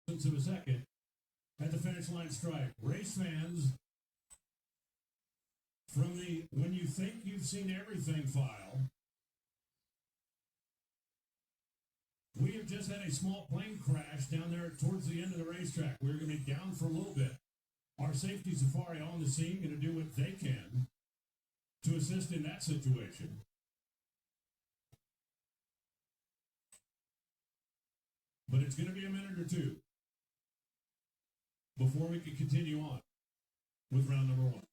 of a second at the finish line stripe. Race fans, from the when you think you've seen everything file, we have just had a small plane crash down there towards the end of the racetrack. We're going to be down for a little bit. Our safety safari on the scene going to do what they can to assist in that situation. But it's going to be a minute or two before we can continue on with round number one.